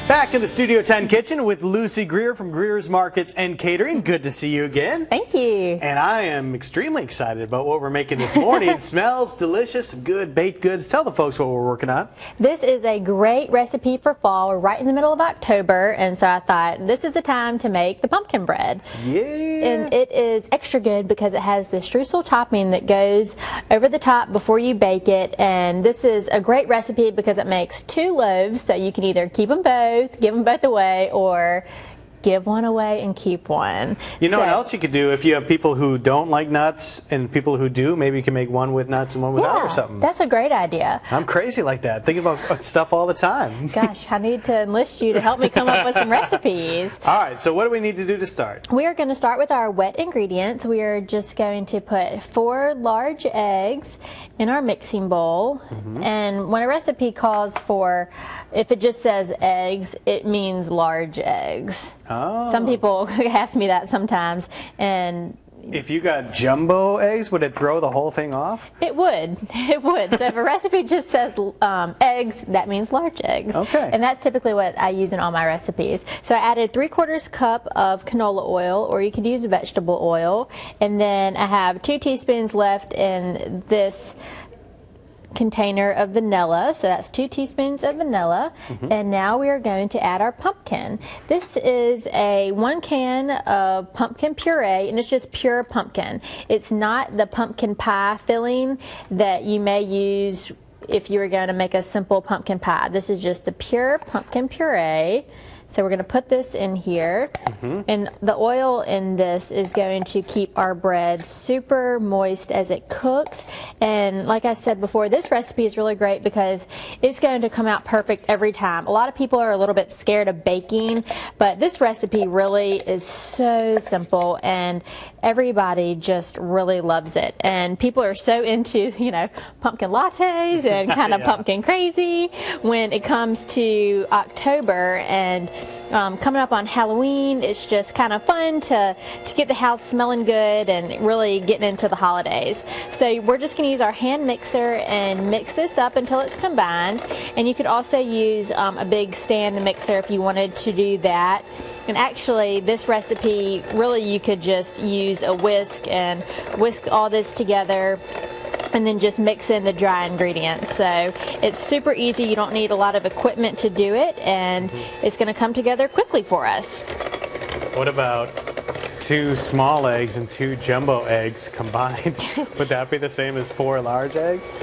Back in the Studio 10 kitchen with Lucy Greer from Greer's Markets and Catering. Good to see you again. Thank you. And I am extremely excited about what we're making this morning. It smells delicious, some good baked goods. Tell the folks what we're working on. This is a great recipe for fall. We're right in the middle of October, and so I thought this is the time to make the pumpkin bread. Yeah. And it is extra good because it has the streusel topping that goes over the top before you bake it. And this is a great recipe because it makes 2 loaves, so you can either keep them both, give them both away, or give one away and keep one. You know what else you could do if you have people who don't like nuts and people who do? Maybe you can make one with nuts and one without or something. That's a great idea. I'm crazy like that. Thinking about stuff all the time. Gosh, I need to enlist you to help me come up with some recipes. All right, so what do we need to do to start? We are going to start with our wet ingredients. We are just going to put 4 large eggs in our mixing bowl. And when a recipe calls for, if it just says eggs, it means large eggs. Oh. Some people ask me that sometimes, and if you got jumbo eggs, would it throw the whole thing off? it would. It would. So if a recipe just says eggs, that means large eggs. Okay. And that's typically what I use in all my recipes. So I added 3/4 cup of canola oil, or you could use vegetable oil. And then I have 2 teaspoons left in this container of vanilla, so that's 2 teaspoons of vanilla. And now we are going to add our pumpkin. This is a 1 can of pumpkin puree, and it's just pure pumpkin. It's not the pumpkin pie filling that you may use if you were going to make a simple pumpkin pie. This is just the pure pumpkin puree. So we're going to put this in here, and the oil in this is going to keep our bread super moist as it cooks. And like I said before, this recipe is really great because it's going to come out perfect every time. A lot of people are a little bit scared of baking, but this recipe really is so simple, and everybody just really loves it. And people are so into, you know, pumpkin lattes and kind of pumpkin crazy when it comes to October. And coming up on Halloween, it's just kind of fun to get the house smelling good and really getting into the holidays. So we're just going to use our hand mixer and mix this up until it's combined. And you could also use a big stand mixer if you wanted to do that. And actually, this recipe, really you could just use a whisk and whisk all this together, and then just mix in the dry ingredients. So it's super easy. You don't need a lot of equipment to do it, and it's going to come together quickly for us. What about 2 small eggs and 2 jumbo eggs combined? Would that be the same as 4 large eggs?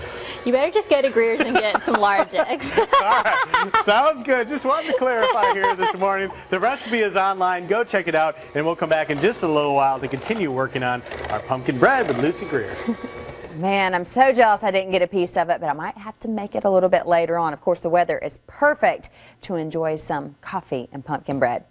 You better just go to Greer's and get some large eggs. All right, sounds good. Just wanted to clarify here this morning. The recipe is online. Go check it out, and we'll come back in just a little while to continue working on our pumpkin bread with Lucy Greer. Man, I'm so jealous I didn't get a piece of it, but I might have to make it a little bit later on. Of course, the weather is perfect to enjoy some coffee and pumpkin bread.